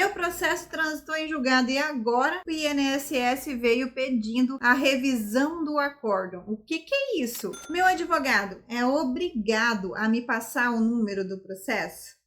Meu processo transitou em julgado e agora o INSS veio pedindo a revisão do acórdão. O que é isso? Meu advogado é obrigado a me passar o número do processo?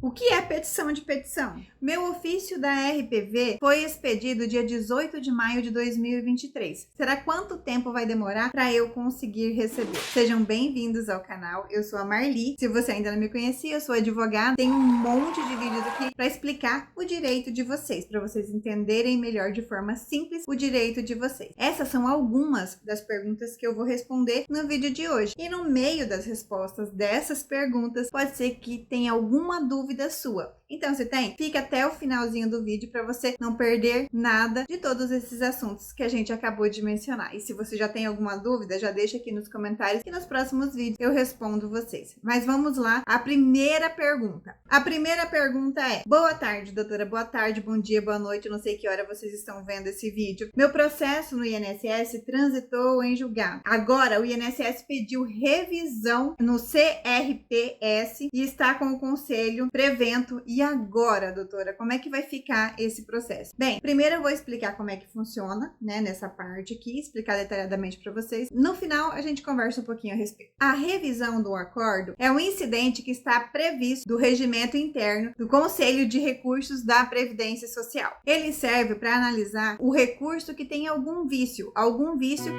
O que é petição de petição? Meu ofício da RPV foi expedido dia 18 de maio de 2023. Será quanto tempo vai demorar para eu conseguir receber? Sejam bem-vindos ao canal, eu sou a Marli. Se você ainda não me conhecia, eu sou advogada. Tem um monte de vídeos aqui para explicar o direito de vocês, para vocês entenderem melhor de forma simples o direito de vocês. Essas são algumas das perguntas que eu vou responder no vídeo de hoje. E no meio das respostas dessas perguntas, pode ser que tenha alguma dúvida sua. Então, se tem, fica até o finalzinho do vídeo para você não perder nada de todos esses assuntos que a gente acabou de mencionar. E se você já tem alguma dúvida, já deixa aqui nos comentários e nos próximos vídeos eu respondo vocês. Mas vamos lá, a primeira pergunta. A primeira pergunta é: boa tarde, doutora, boa tarde, bom dia, boa noite, não sei que hora vocês estão vendo esse vídeo. Meu processo no INSS transitou em julgado. Agora, o INSS pediu revisão no CRPS e está com o conselho prevento. E agora, doutora, como é que vai ficar esse processo? Bem, primeiro eu vou explicar como é que funciona, né, nessa parte aqui, explicar detalhadamente para vocês. No final, a gente conversa um pouquinho a respeito. A revisão do acordo é um incidente que está previsto do regimento interno do Conselho de Recursos da Previdência Social. Ele serve para analisar o recurso que tem algum vício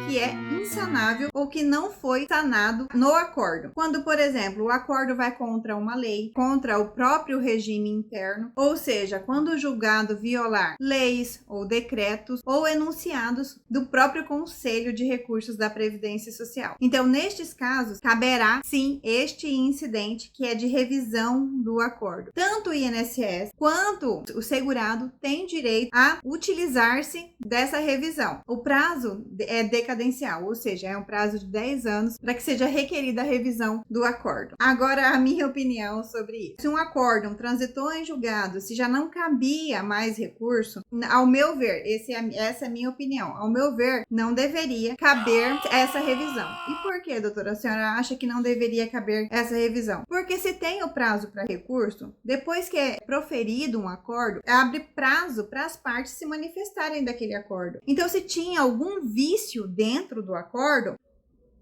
que é insanável ou que não foi sanado no acordo. Quando, por exemplo, o acordo vai contra uma lei, contra o próprio regime interno, ou seja, quando o julgado violar leis ou decretos ou enunciados do próprio Conselho de Recursos da Previdência Social. Então, nestes casos, caberá sim este incidente que é de revisão do acordo. Tanto o INSS quanto o segurado tem direito a utilizar-se dessa revisão. O prazo é decadencial, ou seja, é um prazo de 10 anos para que seja requerida a revisão do acordo. Agora, a minha opinião sobre isso. Se um acórdão transitou em julgado, se já não cabia mais recurso, ao meu ver, essa é a minha opinião, ao meu ver, não deveria caber essa revisão. E por que, doutora, a senhora acha que não deveria caber essa revisão? Porque se tem o prazo para recurso, depois que é proferido um acordo, abre prazo para as partes se manifestarem daquele acordo. Então, se tinha algum vício dentro do acordo,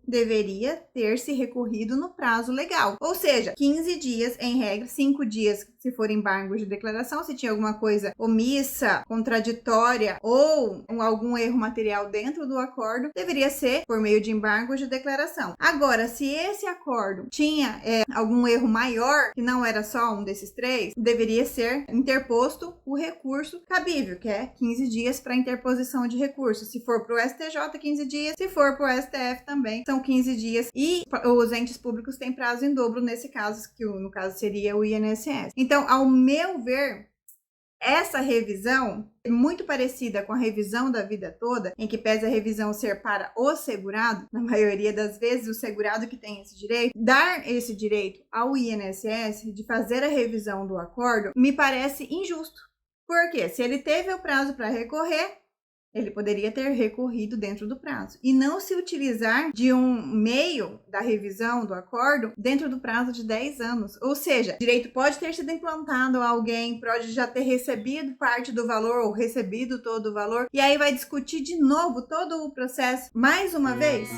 deveria ter se recorrido no prazo legal. Ou seja, 15 dias em regra, 5 dias se for embargo de declaração, se tinha alguma coisa omissa, contraditória ou algum erro material dentro do acordo, deveria ser por meio de embargo de declaração. Agora, se esse acordo tinha algum erro maior, que não era só um desses três, deveria ser interposto o recurso cabível, que é 15 dias para interposição de recurso. Se for para o STJ, 15 dias, se for para o STF também, são 15 dias. E os entes públicos têm prazo em dobro nesse caso, que no caso seria o INSS. Então, ao meu ver, essa revisão é muito parecida com a revisão da vida toda, em que pese a revisão ser para o segurado, na maioria das vezes o segurado que tem esse direito, dar esse direito ao INSS de fazer a revisão do acordo, me parece injusto. Porque se ele teve o prazo para recorrer, ele poderia ter recorrido dentro do prazo e não se utilizar de um meio da revisão do acordo dentro do prazo de 10 anos. Ou seja, o direito pode ter sido implantado a alguém, pode já ter recebido parte do valor ou recebido todo o valor, e aí vai discutir de novo todo o processo mais uma vez?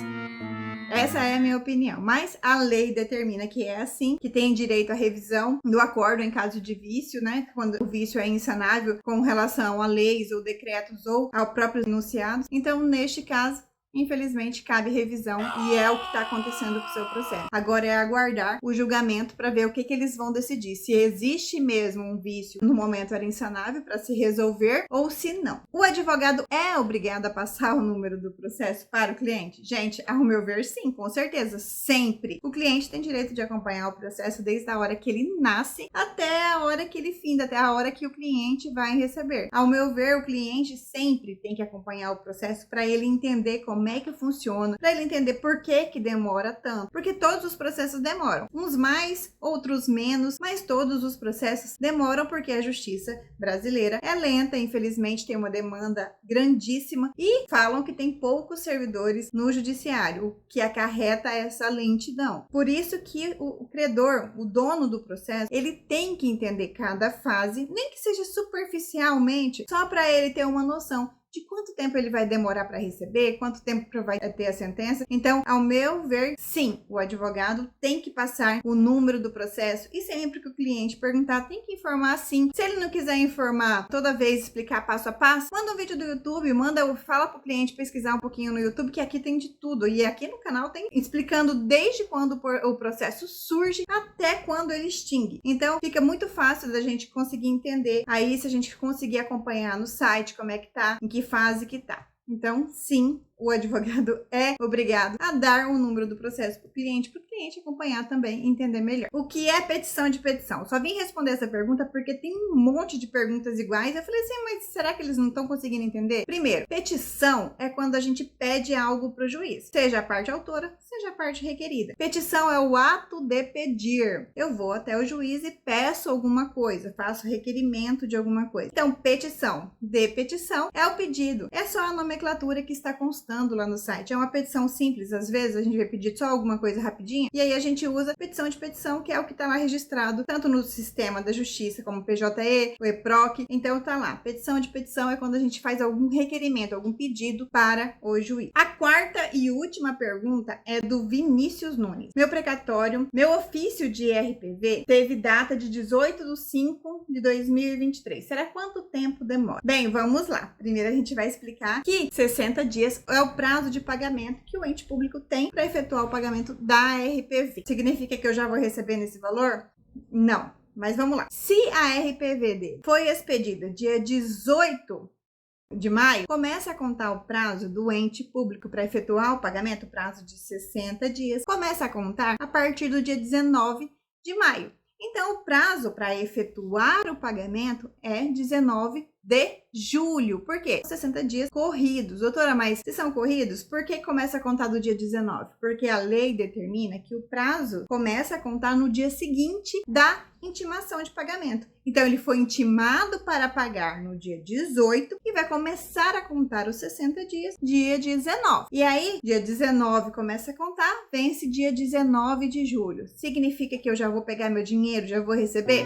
Essa é a minha opinião, mas a lei determina que é assim, que tem direito à revisão do acordo em caso de vício, né? Quando o vício é insanável com relação a leis ou decretos ou ao próprio enunciado. Então, neste caso, infelizmente, cabe revisão e é o que está acontecendo com o seu processo. Agora é aguardar o julgamento para ver o que eles vão decidir. Se existe mesmo um vício no momento era insanável para se resolver ou se não. O advogado é obrigado a passar o número do processo para o cliente? Gente, ao meu ver, sim, com certeza, sempre. O cliente tem direito de acompanhar o processo desde a hora que ele nasce até a hora que ele finda, até a hora que o cliente vai receber. Ao meu ver, o cliente sempre tem que acompanhar o processo para ele entender como como é que funciona, para ele entender por que demora tanto. Porque todos os processos demoram, uns mais, outros menos, mas todos os processos demoram porque a justiça brasileira é lenta, infelizmente tem uma demanda grandíssima e falam que tem poucos servidores no judiciário, o que acarreta essa lentidão. Por isso que o credor, o dono do processo, ele tem que entender cada fase, nem que seja superficialmente, só para ele ter uma noção de quanto tempo ele vai demorar para receber, quanto tempo vai ter a sentença. Então, ao meu ver, sim, o advogado tem que passar o número do processo e sempre que o cliente perguntar, tem que informar sim. Se ele não quiser informar toda vez, explicar passo a passo, manda um vídeo do YouTube, fala pro cliente pesquisar um pouquinho no YouTube, que aqui tem de tudo. E aqui no canal tem explicando desde quando o processo surge até quando ele extingue. Então, fica muito fácil da gente conseguir entender. Aí, se a gente conseguir acompanhar no site como é que tá, em que fase que tá. Então, sim, o advogado é obrigado a dar o número do processo para o cliente acompanhar também e entender melhor. O que é petição de petição? Só vim responder essa pergunta porque tem um monte de perguntas iguais. Eu falei assim, mas será que eles não estão conseguindo entender? Primeiro, petição é quando a gente pede algo para o juiz, seja a parte autora, seja a parte requerida. Petição é o ato de pedir. Eu vou até o juiz e peço alguma coisa, faço requerimento de alguma coisa. Então, petição de petição é o pedido. É só a nomenclatura que está constando lá no site. É uma petição simples, às vezes a gente vai pedir só alguma coisa rapidinha, e aí a gente usa petição de petição, que é o que está lá registrado, tanto no sistema da justiça, como o PJE, o EPROC, então tá lá. Petição de petição é quando a gente faz algum requerimento, algum pedido para o juiz. A quarta e última pergunta é do Vinícius Nunes. Meu precatório, meu ofício de RPV teve data de 18/5/2023. Será quanto tempo demora? Bem, vamos lá. Primeiro a gente vai explicar que 60 dias é o prazo de pagamento que o ente público tem para efetuar o pagamento da RPV. Significa que eu já vou receber nesse valor? Não, mas vamos lá. Se a RPV dele foi expedida dia 18 de maio, começa a contar o prazo do ente público para efetuar o pagamento, prazo de 60 dias, começa a contar a partir do dia 19 de maio. Então, o prazo para efetuar o pagamento é 19 de julho. Por quê? 60 dias corridos. Doutora, mas se são corridos, por que começa a contar do dia 19? Porque a lei determina que o prazo começa a contar no dia seguinte da intimação de pagamento. Então, ele foi intimado para pagar no dia 18 e vai começar a contar os 60 dias dia 19. E aí, dia 19 começa a contar, vence dia 19 de julho. Significa que eu já vou pegar meu dinheiro, já vou receber?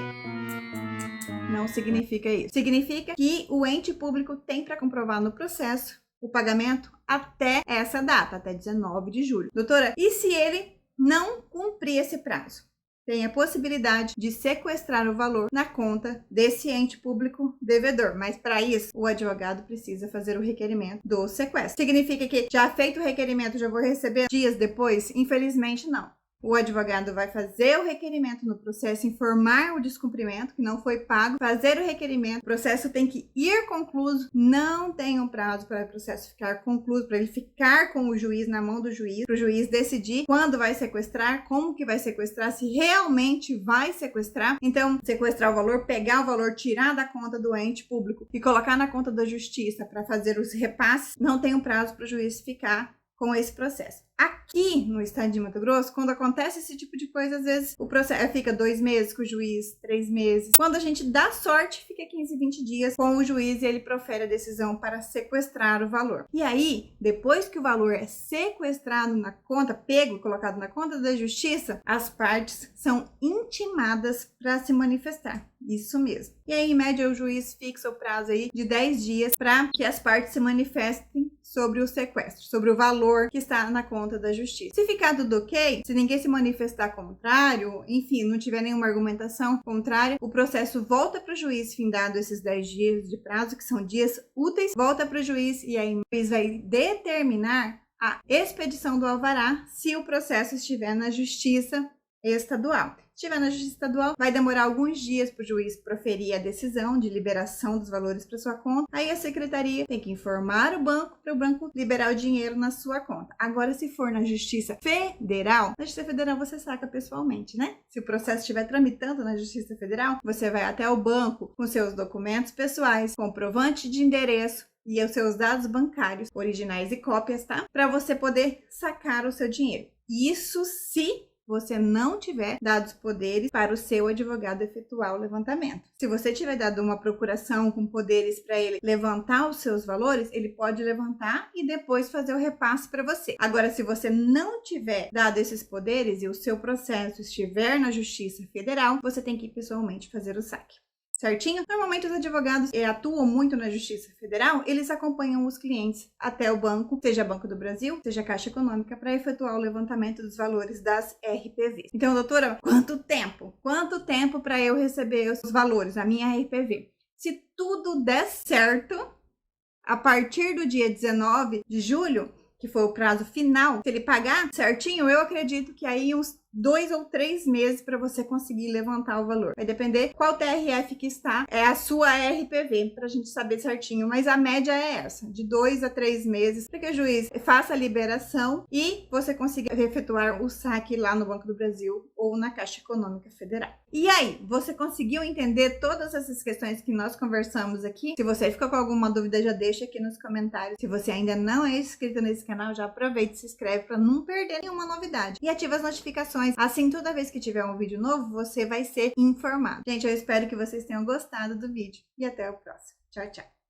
Não significa isso. Significa que o ente público tem para comprovar no processo o pagamento até essa data, até 19 de julho. Doutora, e se ele não cumprir esse prazo? Tem a possibilidade de sequestrar o valor na conta desse ente público devedor. Mas para isso, o advogado precisa fazer o requerimento do sequestro. Significa que já feito o requerimento, já vou receber dias depois? Infelizmente, não. O advogado vai fazer o requerimento no processo, informar o descumprimento, que não foi pago, fazer o requerimento, o processo tem que ir concluso, não tem um prazo para o processo ficar concluso, para ele ficar com o juiz, na mão do juiz, para o juiz decidir quando vai sequestrar, como que vai sequestrar, se realmente vai sequestrar. Então, sequestrar o valor, pegar o valor, tirar da conta do ente público e colocar na conta da justiça para fazer os repasses, não tem um prazo para o juiz ficar com esse processo. Aqui no estado de Mato Grosso, quando acontece esse tipo de coisa, às vezes o processo fica 2 meses com o juiz, 3 meses. Quando a gente dá sorte, fica 15, 20 dias com o juiz e ele profere a decisão para sequestrar o valor. E aí, depois que o valor é sequestrado na conta, pego, colocado na conta da justiça, as partes são intimadas para se manifestar. Isso mesmo. E aí, em média, o juiz fixa o prazo aí de 10 dias para que as partes se manifestem sobre o sequestro, sobre o valor que está na conta da justiça. Se ficar tudo ok, se ninguém se manifestar contrário, enfim, não tiver nenhuma argumentação contrária, o processo volta para o juiz, findado esses 10 dias de prazo, que são dias úteis, volta para o juiz e aí o juiz vai determinar a expedição do alvará se o processo estiver na justiça estadual. Se estiver na Justiça Estadual, vai demorar alguns dias para o juiz proferir a decisão de liberação dos valores para sua conta. Aí a secretaria tem que informar o banco para o banco liberar o dinheiro na sua conta. Agora, se for na Justiça Federal, na Justiça Federal você saca pessoalmente, né? Se o processo estiver tramitando na Justiça Federal, você vai até o banco com seus documentos pessoais, comprovante de endereço e os seus dados bancários, originais e cópias, tá? Para você poder sacar o seu dinheiro. Isso se você não tiver dado os poderes para o seu advogado efetuar o levantamento. Se você tiver dado uma procuração com poderes para ele levantar os seus valores, ele pode levantar e depois fazer o repasse para você. Agora, se você não tiver dado esses poderes e o seu processo estiver na Justiça Federal, você tem que ir pessoalmente fazer o saque. Certinho? Normalmente os advogados atuam muito na Justiça Federal, eles acompanham os clientes até o banco, seja Banco do Brasil, seja Caixa Econômica, para efetuar o levantamento dos valores das RPVs. Então, doutora, quanto tempo? Quanto tempo para eu receber os valores, a minha RPV? Se tudo der certo, a partir do dia 19 de julho, que foi o prazo final, se ele pagar certinho, eu acredito que aí uns 2 ou 3 meses para você conseguir levantar o valor. Vai depender qual TRF que está, é a sua RPV, para a gente saber certinho. Mas a média é essa, de 2 a 3 meses, para que o juiz faça a liberação e você consiga efetuar o saque lá no Banco do Brasil ou na Caixa Econômica Federal. E aí, você conseguiu entender todas essas questões que nós conversamos aqui? Se você ficou com alguma dúvida, já deixa aqui nos comentários. Se você ainda não é inscrito nesse canal, já aproveita e se inscreve para não perder nenhuma novidade. E ativa as notificações. Assim, toda vez que tiver um vídeo novo, você vai ser informado. Gente, eu espero que vocês tenham gostado do vídeo. E até o próximo. Tchau, tchau.